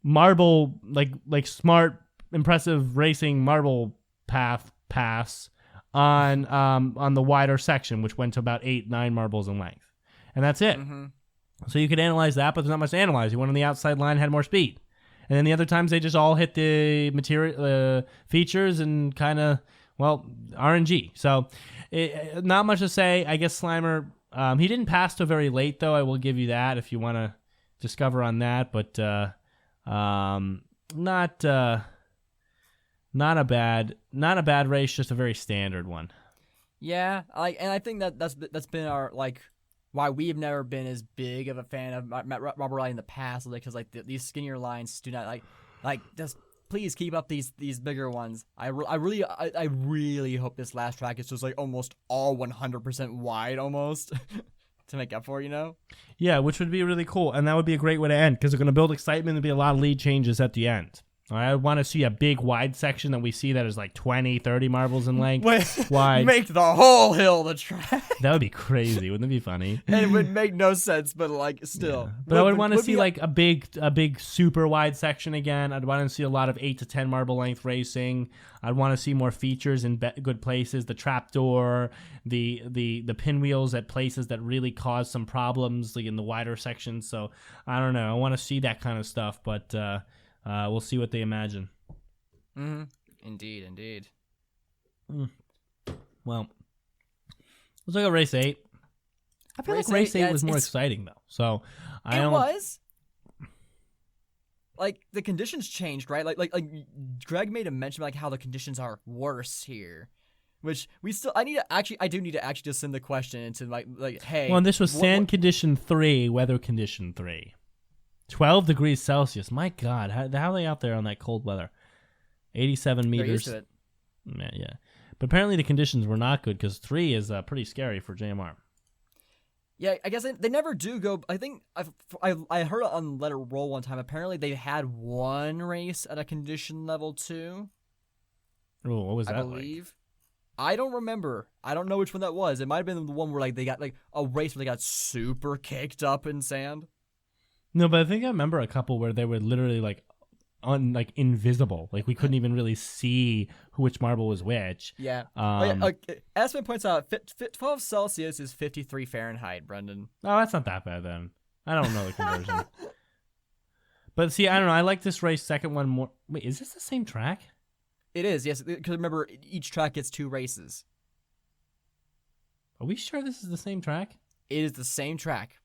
Speaker 1: marble, like smart, impressive racing marble path pass on the wider section, which went to about 8-9 marbles in length. And that's it. So you could analyze that, but there's not much to analyze. He went on the outside line, had more speed. And then the other times they just all hit the material features and kind of, RNG. So not much to say. I guess Slimer, he didn't pass till very late, though. I will give you that if you want to discover on that. But not a bad race, just a very standard one.
Speaker 2: Yeah, and I think that's been our why we've never been as big of a fan of Robert Riley in the past, because these skinnier lines do not just please keep up these bigger ones. I really hope this last track is just like almost all 100% wide almost to make up for,
Speaker 1: Yeah, which would be really cool, and that would be a great way to end, because they're going to build excitement and be a lot of lead changes at the end. I want to see a big wide section that we see that is like 20, 30 marbles in length.
Speaker 2: Wait,
Speaker 1: wide.
Speaker 2: make the whole hill the track.
Speaker 1: That would be crazy. Wouldn't it be funny?
Speaker 2: And it would make no sense, but like still.
Speaker 1: Yeah. But I would want to see like a big super wide section again. I'd want to see a lot of 8 to 10 marble length racing. I'd want to see more features in good places. The trapdoor, the pinwheels at places that really cause some problems, like in the wider sections. So I don't know. I want to see that kind of stuff, but we'll see what they imagine.
Speaker 2: Mm-hmm. Indeed.
Speaker 1: Well, let's look at race 8. I feel like race 8 was more exciting though. So
Speaker 2: it was. Like the conditions changed, right? Like Greg made a mention like how the conditions are worse here, which I do need to actually just send the question into like hey.
Speaker 1: Well, and this was sand condition 3, weather condition 3. 12 degrees Celsius. My God, how are they out there on that cold weather? 87 meters.
Speaker 2: They're used to it.
Speaker 1: Yeah. But apparently the conditions were not good because 3 is pretty scary for JMR.
Speaker 2: Yeah, I guess they never do go. I think I heard it on Let It Roll one time. Apparently they had one race at a condition level 2.
Speaker 1: Oh, what was that?
Speaker 2: I believe. Like? I don't remember. I don't know which one that was. It might have been the one where like they got like a race where they got super kicked up in sand.
Speaker 1: No, but I think I remember a couple where they were literally like invisible. Like we couldn't even really see which marble was which.
Speaker 2: Yeah. Espen points out 12 Celsius is 53 Fahrenheit, Brendan.
Speaker 1: Oh, that's not that bad then. I don't know the conversion. But see, I don't know. I like this race second one more. Wait, is this the same track?
Speaker 2: It is, yes. Because remember, each track gets 2 races.
Speaker 1: Are we sure this is the same track?
Speaker 2: It is the same track.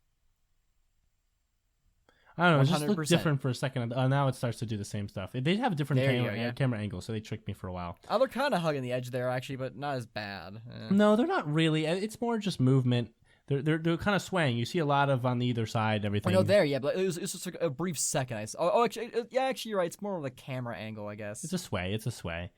Speaker 1: I don't know. It just looked different for a second. Now it starts to do the same stuff. They have a different camera angle, so they tricked me for a while.
Speaker 2: They're kind of hugging the edge there, actually, but not as bad.
Speaker 1: No, they're not really. It's more just movement. They're kind of swaying. You see a lot of on either side, everything.
Speaker 2: Oh, no, there, yeah, but it was just like a brief second. Actually, you're right. It's more of a camera angle, I guess.
Speaker 1: It's a sway.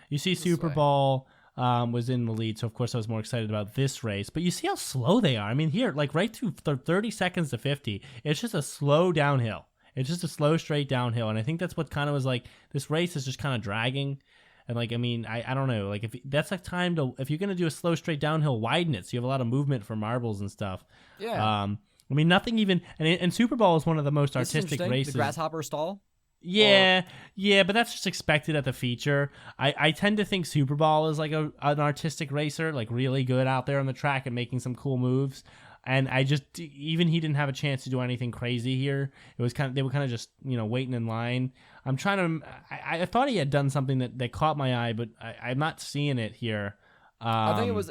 Speaker 1: You see Super Bowl was in the lead, so of course I was more excited about this race. But you see how slow they are. I mean, here, like right through 30 seconds to 50, it's just a slow downhill. It's just a slow, straight downhill. And I think that's what kind of was like, this race is just kind of dragging. And like, I mean, I don't know. Like, if that's like time to, if you're going to do a slow, straight downhill, widen it. So you have a lot of movement for marbles and stuff.
Speaker 2: Yeah.
Speaker 1: I mean, nothing even, and Super Bowl is one of the most artistic races.
Speaker 2: The grasshopper stall?
Speaker 1: Yeah, but that's just expected at the feature. I tend to think Super Bowl is like an artistic racer, like really good out there on the track and making some cool moves. And I just, even he didn't have a chance to do anything crazy here. It was they were kind of just, waiting in line. I'm trying to, I thought he had done something that caught my eye, but I'm not seeing it here.
Speaker 2: I think it was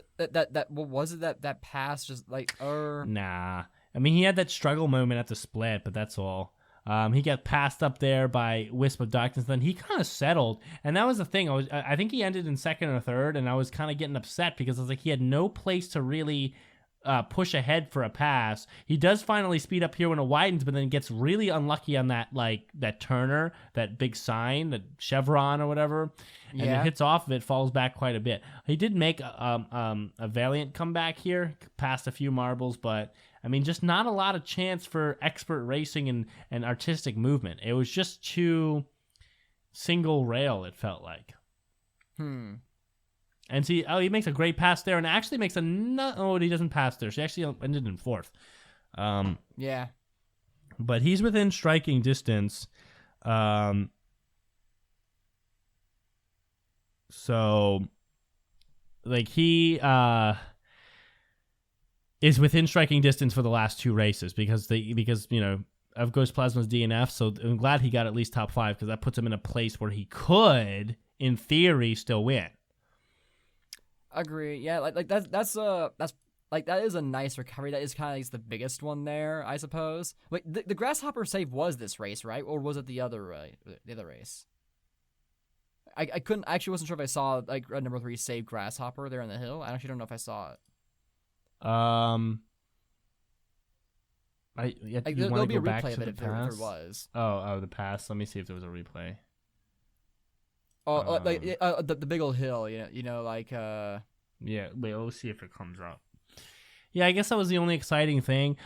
Speaker 2: what was it that pass just like,
Speaker 1: Nah. I mean, he had that struggle moment at the split, but that's all. He got passed up there by Wisp of Darkness. Then he kind of settled, and that was the thing. I think he ended in second or third, and I was kind of getting upset because I was like, he had no place to really push ahead for a pass. He does finally speed up here when it widens, but then gets really unlucky on that that turner, that big sign, that chevron or whatever, and it hits off of it, falls back quite a bit. He did make a valiant comeback here, past a few marbles, but I mean, just not a lot of chance for expert racing and artistic movement. It was just too single rail, it felt like. And see, he makes a great pass there, and actually makes he doesn't pass there. She actually ended in fourth.
Speaker 2: Yeah.
Speaker 1: But he's within striking distance. So, like, he is within striking distance for the last 2 races because of Ghost Plasma's DNF. So I'm glad he got at least top 5 because that puts him in a place where he could, in theory, still win.
Speaker 2: Agree. Yeah, like that's like that is a nice recovery. That is kind of the biggest one there, I suppose. Wait, the grasshopper save was this race, right? Or was it the other race? I wasn't sure if I saw like red number 3 save grasshopper there in the hill. I actually don't know if I saw it.
Speaker 1: There'll be a replay of it if
Speaker 2: there was.
Speaker 1: Oh, the pass. Let me see if there was a replay.
Speaker 2: Oh, the big old hill, like
Speaker 1: Yeah, wait, we'll see if it comes up. Yeah, I guess that was the only exciting thing.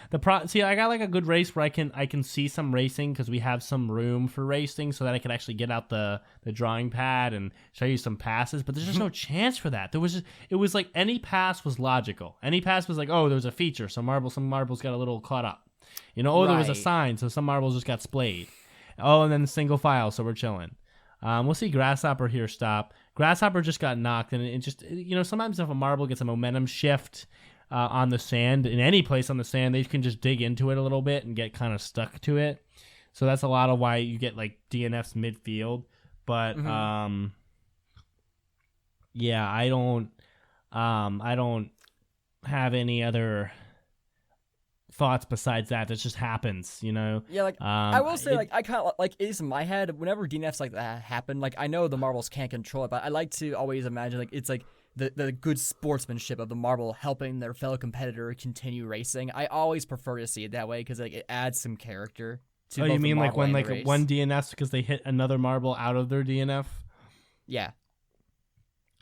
Speaker 1: See, I got like a good race where I can see some racing because we have some room for racing, so that I could actually get out the drawing pad and show you some passes. But there's just no chance for that. It was like any pass was logical. Any pass was like, oh, there was a feature, some marbles got a little caught up. There was a sign, so some marbles just got splayed. Oh, and then single file, so we're chilling. We'll see Grasshopper here stop. Grasshopper just got knocked, and it just, sometimes if a marble gets a momentum shift on the sand, in any place on the sand, they can just dig into it a little bit and get kind of stuck to it. So that's a lot of why you get like DNFs midfield. But yeah, I don't have any other thoughts besides that. That just happens,
Speaker 2: Yeah, like I will say, I kind of like, at least in my head, whenever DNFs like that happen, like I know the marbles can't control it, but I like to always imagine like it's like the good sportsmanship of the marble helping their fellow competitor continue racing. I always prefer to see it that way because like it adds some character to both
Speaker 1: you mean
Speaker 2: the
Speaker 1: like when
Speaker 2: marble and the
Speaker 1: like
Speaker 2: race.
Speaker 1: one DNFs because they hit another marble out of their DNF?
Speaker 2: Yeah.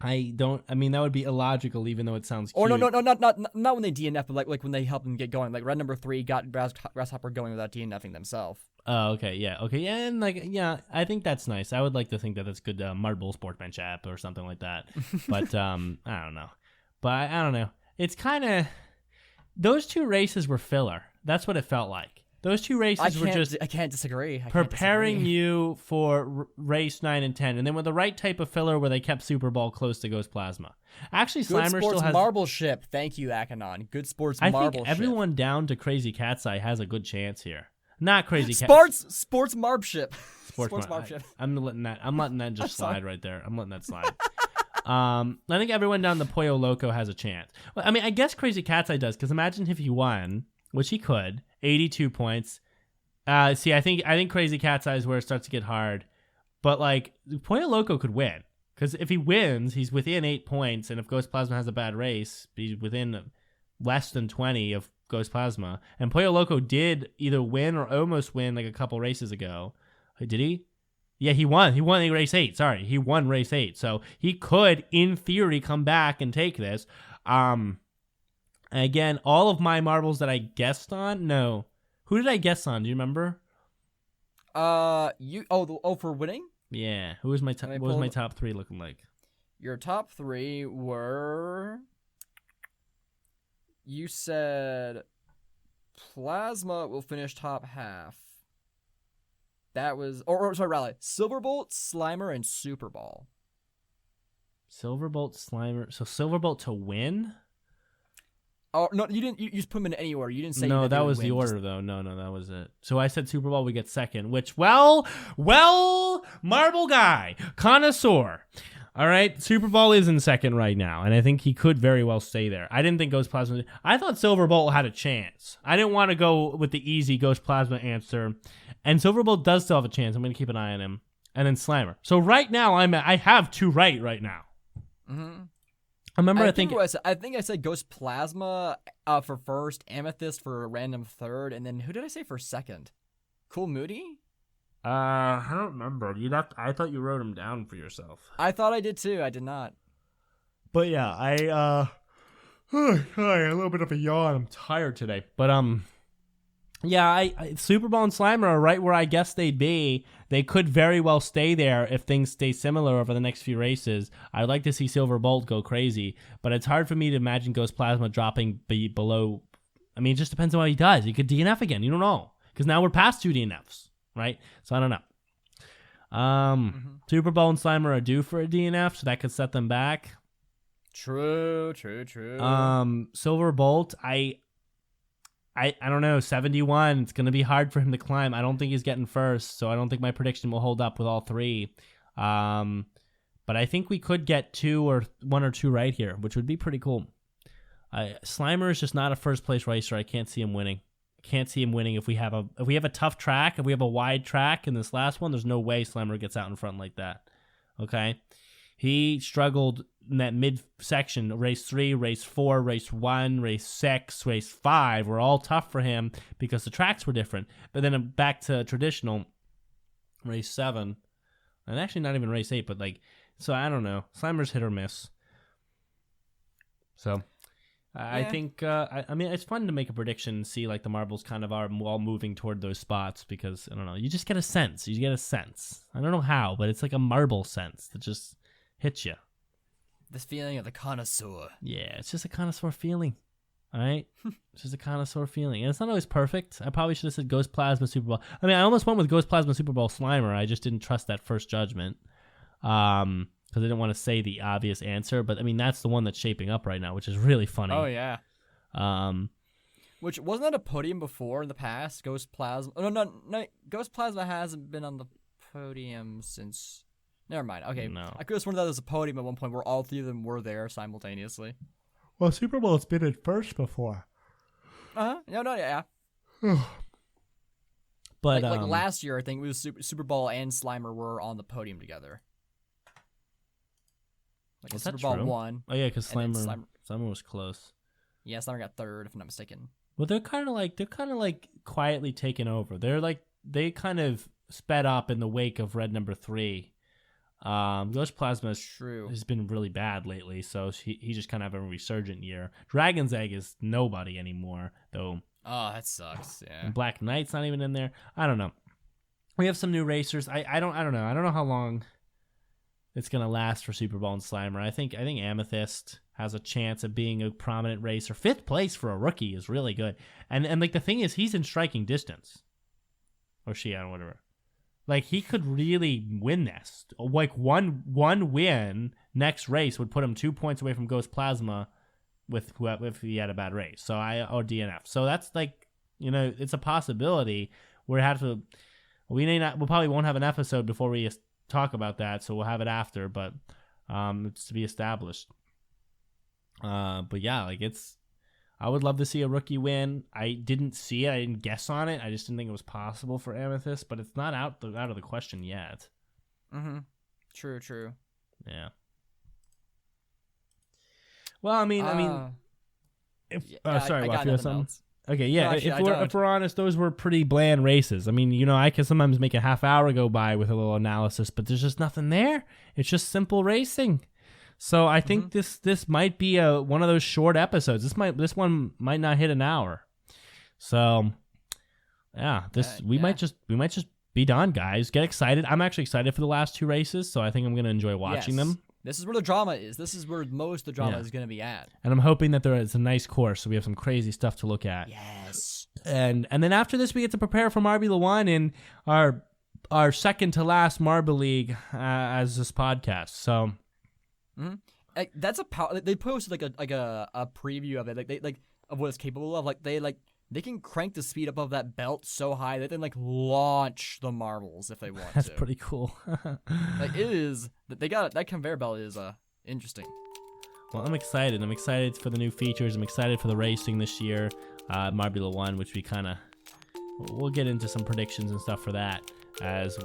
Speaker 1: That would be illogical, even though it sounds cute.
Speaker 2: Or no, not when they DNF, but like when they help them get going. Like red number 3 got Grasshopper going without DNFing themselves.
Speaker 1: Oh, okay, yeah, and I think that's nice. I would like to think that that's good marble sportsmanship or something like that. But I don't know. But I don't know. It's kind of, those two races were filler. That's what it felt like. Those two races were just...
Speaker 2: I can't disagree.
Speaker 1: Preparing you for race 9 and 10. And then with the right type of filler where they kept Super Bowl close to Ghost Plasma. Actually, Slimer still has...
Speaker 2: marble ship. Thank you, Akanon. Good sports marble ship.
Speaker 1: I think everyone down to Crazy Cat's Eye has a good chance here. Not Crazy Cat.
Speaker 2: Sports marb ship. Sports marb ship.
Speaker 1: I'm letting that just slide right there. I'm letting that slide. I think everyone down the Pollo Loco has a chance. Well, I mean, I guess Crazy Cat's Eye does, because imagine if he won, which he could, 82 points. See, I think Crazy Cat's Eye is where it starts to get hard. But, like, Pollo Loco could win. Because if he wins, he's within 8 points. And if Ghost Plasma has a bad race, he's within less than 20 of Ghost Plasma. And Pollo Loco did either win or almost win, like, a couple races ago. Did he? Yeah, he won. He won race 8. Sorry, he won race 8. So he could, in theory, come back and take this. Again, all of my marbles that I guessed on, no. Who did I guess on? Do you remember?
Speaker 2: For winning?
Speaker 1: Yeah. Who was my what was my top 3 looking like?
Speaker 2: Your top 3 were, you said Plasma will finish top half. That was, Silverbolt, Slimer, and Super Ball.
Speaker 1: Silverbolt, Slimer. So Silverbolt to win?
Speaker 2: Oh, no, you didn't. You just put them in any order. You didn't say.
Speaker 1: No, that was the order, though. No, that was it. So I said Super Bowl, we get second, which, well, marble guy, connoisseur. All right, Super Bowl is in second right now, and I think he could very well stay there. I didn't think Ghost Plasma. I thought Silverbolt had a chance. I didn't want to go with the easy Ghost Plasma answer, and Silverbolt does still have a chance. I'm going to keep an eye on him, and then Slimer. So right now, I have 2 right now.
Speaker 2: Mm-hmm.
Speaker 1: I
Speaker 2: think I said Ghost Plasma for first, Amethyst for a random third, and then who did I say for second? Cool Moody?
Speaker 1: I don't remember. I thought you wrote them down for yourself.
Speaker 2: I thought I did too. I did not.
Speaker 1: But yeah, sorry, a little bit of a yawn. I'm tired today. But yeah, I Super Bowl and Slimer are right where I guess they'd be. They could very well stay there if things stay similar over the next few races. I'd like to see Silverbolt go crazy, but it's hard for me to imagine Ghost Plasma dropping below. I mean, it just depends on what he does. He could DNF again. You don't know, because now we're past 2 DNFs, right? So I don't know. Super Bowl and Slimer are due for a DNF, so that could set them back.
Speaker 2: True.
Speaker 1: Silverbolt, I don't know, 71. It's going to be hard for him to climb. I don't think he's getting first, so I don't think my prediction will hold up with all 3. But I think we could get 1 or 2 right here, which would be pretty cool. Slimer is just not a first place racer. I can't see him winning. If we have a tough track, if we have a wide track in this last one, there's no way Slimer gets out in front like that. Okay? He struggled in that mid-section. Race 3, race 4, race 1, race 6, race 5 were all tough for him because the tracks were different. But then back to traditional, race 7, and actually not even race 8, but so I don't know. Slimer's hit or miss. So, I think, I mean, it's fun to make a prediction and see like the marbles kind of are all moving toward those spots because, I don't know, you just get a sense. You get a sense. I don't know how, but it's like a marble sense that just hits you.
Speaker 2: This feeling of the connoisseur.
Speaker 1: Yeah, it's just a connoisseur feeling. All right? It's just a connoisseur feeling. And it's not always perfect. I probably should have said Ghost Plasma Super Ball. I mean, I almost went with Ghost Plasma Super Ball Slimer. I just didn't trust that first judgment. Because I didn't want to say the obvious answer, but I mean that's the one that's shaping up right now, which is really funny.
Speaker 2: Oh yeah. Which wasn't that a podium before in the past? Ghost Plasma. Oh, no. Ghost Plasma hasn't been on the podium since. Never mind. Okay.
Speaker 1: No.
Speaker 2: I could have sworn that there was a podium at one point where all three of them were there simultaneously.
Speaker 1: Well, Super Bowl's been in first before.
Speaker 2: Yeah.
Speaker 1: But
Speaker 2: like last year, I think it was Super Bowl and Slimer were on the podium together. Like
Speaker 1: Was
Speaker 2: Super
Speaker 1: that
Speaker 2: Bowl
Speaker 1: true?
Speaker 2: 1.
Speaker 1: Oh yeah, because
Speaker 2: and
Speaker 1: Slimer
Speaker 2: then
Speaker 1: was close.
Speaker 2: Yeah, Slimer got third, if I'm not mistaken.
Speaker 1: Well, they're kind of like quietly taking over. They kind of sped up in the wake of Red number 3. Ghost Plasma has been really bad lately, so he just kind of have a resurgent year. Dragon's Egg is nobody anymore, though.
Speaker 2: Oh, that sucks. Yeah.
Speaker 1: And Black Knight's not even in there. I don't know. We have some new racers. I don't know. I don't know how long it's gonna last for Super Bowl and Slimer. I think Amethyst has a chance of being a prominent racer. 5th place for a rookie is really good. And like the thing is, he's in striking distance, or she, I don't know, whatever. Like he could really win this. Like one win next race would put him 2 points away from Ghost Plasma, if he had a bad race. So or DNF. So that's like, it's a possibility. We'll probably won't have an episode before we talk about that, so we'll have it after, but it's to be established. But yeah, like I would love to see a rookie win. I didn't see it. I didn't guess on it. I just didn't think it was possible for Amethyst, but it's not out of the question yet.
Speaker 2: Mm-hmm. True.
Speaker 1: Yeah. Well, I mean, sorry, what, you have something? Else. Okay, yeah. No, if we're honest, those were pretty bland races. I mean, I can sometimes make a half hour go by with a little analysis, but there's just nothing there. It's just simple racing. So I think this might be one of those short episodes. This one might not hit an hour. So yeah, we might just be done, guys. Get excited. I'm actually excited for the last 2 races, so I think I'm gonna enjoy watching them.
Speaker 2: This is where the drama is. This is where most of the drama is going to be at.
Speaker 1: And I'm hoping that it's a nice course, so we have some crazy stuff to look at.
Speaker 2: Yes.
Speaker 1: And then after this, we get to prepare for Marble 1 in our second to last Marble League as this podcast. So
Speaker 2: that's they posted like a preview of it, of what it's capable of. They can crank the speed up of that belt so high that they can launch the marbles if they want.
Speaker 1: That's pretty cool.
Speaker 2: It is. They got that conveyor belt is interesting.
Speaker 1: Well, I'm excited. I'm excited for the new features. I'm excited for the racing this year. Marble 1, which we'll get into some predictions and stuff for that as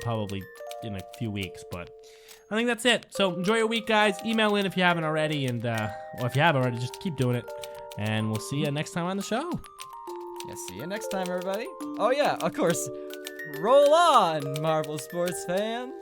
Speaker 1: probably in a few weeks. But I think that's it. So enjoy your week, guys. Email in if you haven't already, and if you have already, just keep doing it. And we'll see you next time on the show.
Speaker 2: Yeah, see you next time, everybody. Oh, yeah, of course. Roll on, Marvel sports fans.